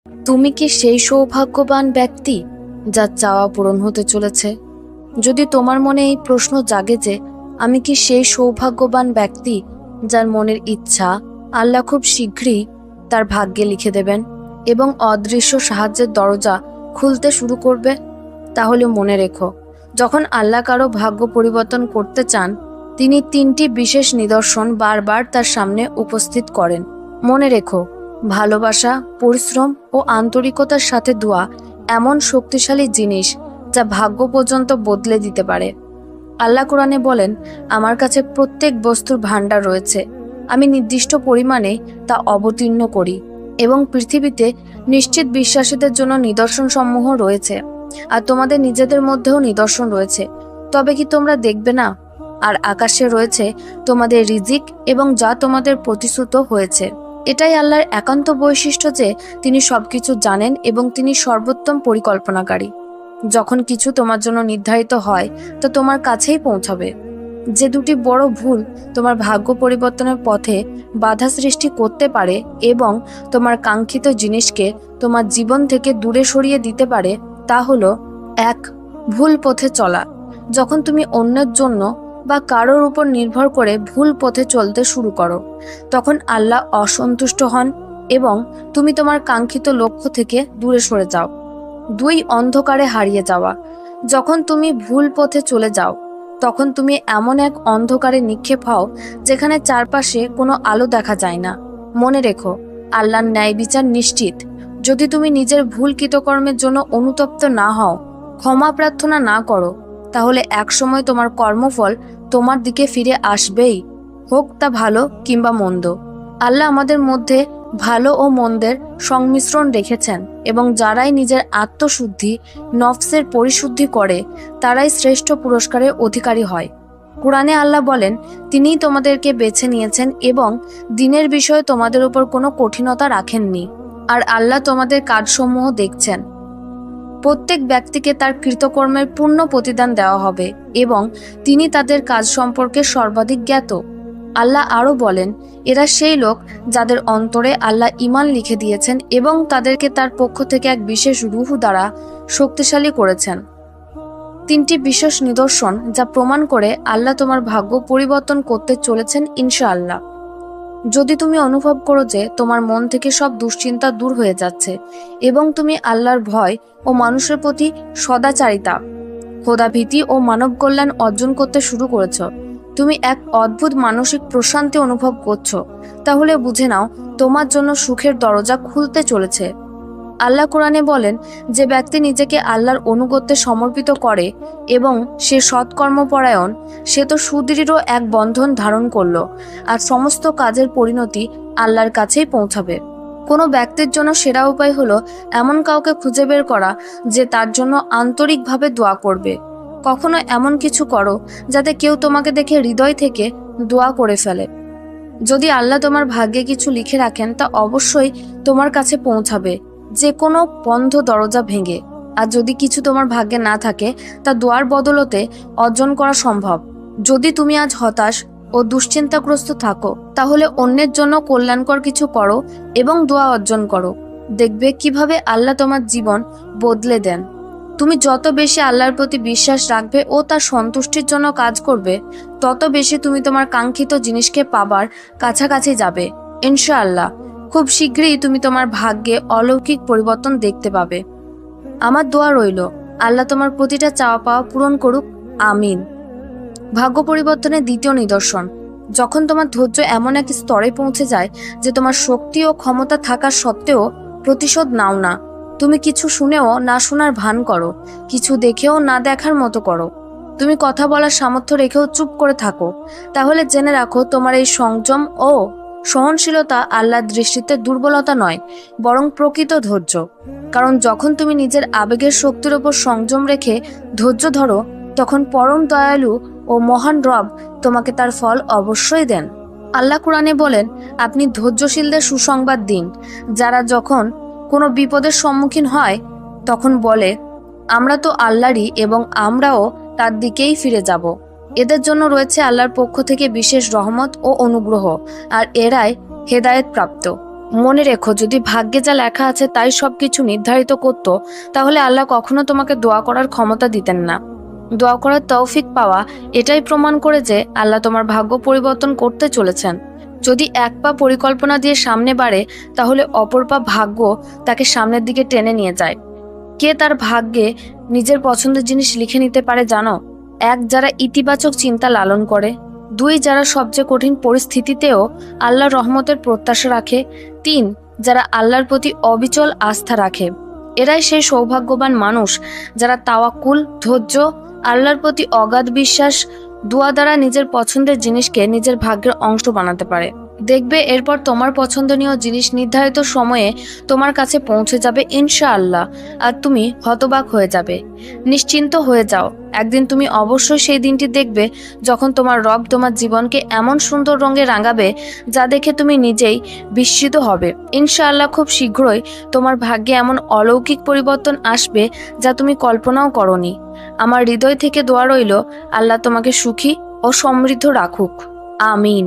তুমি কি সেই সৌভাগ্যবান ব্যক্তি যার চাওয়া পূরণ হতে চলেছে? যদি তোমার মনে এই প্রশ্ন জাগে যে আমি কি সেই সৌভাগ্যবান ব্যক্তি যার মনের ইচ্ছা আল্লাহ খুব শীঘ্রই তার ভাগ্যে লিখে দেবেন এবং অদৃশ্য সাহায্যের দরজা খুলতে শুরু করবে, তাহলে মনে রেখো, যখন আল্লাহ কারো ভাগ্য পরিবর্তন করতে চান, তিনি তিনটি বিশেষ নিদর্শন বারবার তার সামনে উপস্থিত করেন। মনে রেখো, ভালোবাসা, পরিশ্রম ও আন্তরিকতার সাথে দোয়া এমন শক্তিশালী জিনিস যা ভাগ্য পর্যন্ত বদলে দিতে পারে। আল্লাহ কোরআনে বলেন, আমার কাছে প্রত্যেক বস্তুর ভাণ্ডার রয়েছে, আমি নির্দিষ্ট পরিমাণে তা অবতীর্ণ করি এবং পৃথিবীতে নিশ্চিত বিশ্বাসীদের জন্য নিদর্শন সমূহ রয়েছে, আর তোমাদের নিজেদের মধ্যেও নিদর্শন রয়েছে। তবে কি তোমরা দেখবে না? আর আকাশে রয়েছে তোমাদের রিজিক এবং যা তোমাদের প্রতিশ্রুত হয়েছে। এটাই আল্লাহর একান্ত বৈশিষ্ট্য যে তিনি সবকিছু জানেন এবং তিনি সর্বোত্তম পরিকল্পনাকারী। যখন কিছু তোমার জন্য নির্ধারিত হয় তো তোমার কাছেই পৌঁছাবে। যে দুটি বড় ভুল তোমার ভাগ্য পরিবর্তনের পথে বাধা সৃষ্টি করতে পারে এবং তোমার কাঙ্ক্ষিত জিনিসকে তোমার জীবন থেকে দূরে সরিয়ে দিতে পারে, তা হলো 1. ভুল পথে চলা। যখন তুমি অন্যের জন্য বা কারোর উপর নির্ভর করে ভুল পথে চলতে শুরু করো, তখন আল্লাহ অসন্তুষ্ট হন এবং তুমি তোমার কাঙ্ক্ষিত লক্ষ্য থেকে দূরে সরে যাও। 2. অন্ধকারে হারিয়ে যাওয়া। যখন তুমি ভুল পথে চলে যাও, তখন তুমি এমন এক অন্ধকারে নিক্ষেপ হও যেখানে চারপাশে কোনো আলো দেখা যায় না। মনে রেখো, আল্লাহর ন্যায় বিচার নিশ্চিত। যদি তুমি নিজের ভুল কৃতকর্মের জন্য অনুতপ্ত না হও, ক্ষমা প্রার্থনা না করো, তাহলে একসময় তোমার কর্মফল তোমার দিকে ফিরে আসবেই, হোক তা ভালো কিংবা মন্দ। আল্লাহ আমাদের মধ্যে ভালো ও মন্দের সংমিশ্রণ রেখেছেন এবং যারাই নিজের আত্মশুদ্ধি, নফসের পরিশুদ্ধি করে, তারাই শ্রেষ্ঠ পুরস্কারের অধিকারী হয়। কুরআনে আল্লাহ বলেন, তিনিই তোমাদেরকে বেছে নিয়েছেন এবং দিনের বিষয়ে তোমাদের উপর কোনো কঠিনতা রাখেননি, আর আল্লাহ তোমাদের কাজসমূহ দেখছেন। প্রত্যেক ব্যক্তিকে তার কৃতকর্মের পূর্ণ প্রতিদান দেওয়া হবে এবং তিনি তাদের কাজ সম্পর্কে সর্বাধিক জ্ঞাত। আল্লাহ আরও বলেন, এরা সেই লোক যাদের অন্তরে আল্লাহ ঈমান লিখে দিয়েছেন এবং তাদেরকে তার পক্ষ থেকে এক বিশেষ রূহ দ্বারা শক্তিশালী করেছেন। 3টি বিশেষ নিদর্শন যা প্রমাণ করে আল্লাহ তোমার ভাগ্য পরিবর্তন করতে চলেছেন ইনশাআল্লাহ। যদি তুমি অনুভব করো যে তোমার মন থেকে সব দুশ্চিন্তা দূর হয়ে যাচ্ছে এবং তুমি আল্লাহর ভয় ও মানুষের প্রতি সদাচারিতা, খোদাভীতি ও মানব কল্যাণ অর্জন করতে শুরু করেছ, তুমি এক অদ্ভুত মানসিক প্রশান্তি অনুভব করছো, তাহলে বুঝে নাও তোমার জন্য সুখের দরজা খুলতে চলেছে। আল্লাহ কোরআনে বলেন, যে ব্যক্তি নিজেকে আল্লাহর অনুগত্যে সমর্পিত করে এবং সে সৎকর্মপরায়ণ, সে তো সুদৃঢ় এক বন্ধন ধারণ করলো, আর সমস্ত কাজের পরিণতি আল্লাহর কাছেই পৌঁছাবে। কোনো ব্যক্তির জন্য সেরা উপায় হলো এমন কাউকে খুঁজে বের করা যে তার জন্য আন্তরিকভাবে দোয়া করবে। কখনো এমন কিছু করো যাতে কেউ তোমাকে দেখে হৃদয় থেকে দোয়া করে ফেলে। যদি আল্লাহ তোমার ভাগ্যে কিছু লিখে রাখেন, তা অবশ্যই তোমার কাছে পৌঁছাবে, যে কোনো বন্ধ দরজা ভেঙে। আর যদি কিছু তোমার ভাগ্যে না থাকে, তা দোয়ার বদলতে অর্জন করা সম্ভব। যদি তুমি আজ হতাশ ও দুশ্চিন্তাগ্রস্ত থাকো, তাহলে অন্যের জন্য কল্যাণকর কিছু করো এবং দোয়া অর্জন করো। দেখবে কিভাবে আল্লাহ তোমার জীবন বদলে দেন। তুমি যত বেশি আল্লাহর প্রতি বিশ্বাস রাখবে ও তার সন্তুষ্টির জন্য কাজ করবে, তত বেশি তুমি তোমার কাঙ্ক্ষিত জিনিসকে পাবার কাছাকাছি যাবে ইনশাআল্লাহ। খুব শীঘ্রই তুমি তোমার ভাগ্যে অলৌকিক পরিবর্তন দেখতে পাবে। আমার দোয়া রইল, আল্লাহ তোমার প্রতিটা চাওয়া পাওয়া পূরণ করুক, আমিন। ভাগ্য পরিবর্তনের 2য় নিদর্শন। যখন তোমার ধৈর্য এমন এক স্তরে পৌঁছে যায় যে তোমার শক্তি ও ক্ষমতা থাকা সত্ত্বেও প্রতিশোধ নাও না। তুমি কিছু শুনেও না শোনার ভান করো, কিছু দেখেও না দেখার মতো করো, তুমি কথা বলার সামর্থ্য রেখেও চুপ করে থাকো, তাহলে জেনে রাখো তোমার এই সংযম ও সহনশীলতা আল্লাহর দৃষ্টিতে দুর্বলতা নয়, বরং প্রকৃত ধৈর্য। কারণ যখন তুমি নিজের আবেগের শক্তির ওপর সংযম রেখে ধৈর্য ধরো, তখন পরম দয়ালু ও মহান রব তোমাকে তার ফল অবশ্যই দেন। আল্লাহ কুরআনে বলেন, আপনি ধৈর্যশীলদের সুসংবাদ দিন, যারা যখন কোনো বিপদের সম্মুখীন হয় তখন বলে, আমরা তো আল্লাহরই এবং আমরাও তার দিকেই ফিরে যাব। এদের জন্য রয়েছে আল্লাহর পক্ষ থেকে বিশেষ রহমত ও অনুগ্রহ, আর এরাই হেদায়েত প্রাপ্ত। মনে রেখো, যদি ভাগ্যে যা লেখা আছে তাই সবকিছু নির্ধারিত করতো, তাহলে আল্লাহ কখনো তোমাকে দোয়া করার ক্ষমতা দিতেন না। দোয়া করার তৌফিক পাওয়া এটাই প্রমাণ করে যে আল্লাহ তোমার ভাগ্য পরিবর্তন করতে চলেছেন। যদি এক পা পরিকল্পনা দিয়ে সামনে বাড়ে, তাহলে অপর পা ভাগ্য তাকে সামনের দিকে টেনে নিয়ে যায়। কে তার ভাগ্যে নিজের পছন্দের জিনিস লিখে নিতে পারে জানো? এক, যারা ইতিবাচক চিন্তা লালন করে। দুই, যারা সবচেয়ে কঠিন পরিস্থিতিতেও আল্লাহর রহমতের প্রত্যাশা রাখে। তিন, যারা আল্লাহর প্রতি অবিচল আস্থা রাখে। এরাই সেই সৌভাগ্যবান মানুষ যারা তাওয়াক্কুল, ধৈর্য, আল্লাহর প্রতি অগাধ বিশ্বাস, দোয়া দ্বারা নিজের পছন্দের জিনিসকে নিজের ভাগ্যের অংশ বানাতে পারে। দেখবে এরপর তোমার পছন্দনীয় জিনিস নির্ধারিত সময়ে তোমার কাছে পৌঁছে যাবে ইনশাআল্লাহ, আর তুমি হতবাক হয়ে যাবে। নিশ্চিন্ত হয়ে যাও, একদিন তুমি অবশ্যই সেই দিনটি দেখবে যখন তোমার রব তোমার জীবনকে এমন সুন্দর রঙে রাঙাবে যা দেখে তুমি নিজেই বিস্মিত হবে। ইনশাআল্লাহ খুব শীঘ্রই তোমার ভাগ্যে এমন অলৌকিক পরিবর্তন আসবে যা তুমি কল্পনাও করনি। আমার হৃদয় থেকে দোয়া রইল, আল্লাহ তোমাকে সুখী ও সমৃদ্ধ রাখুক। আমিন।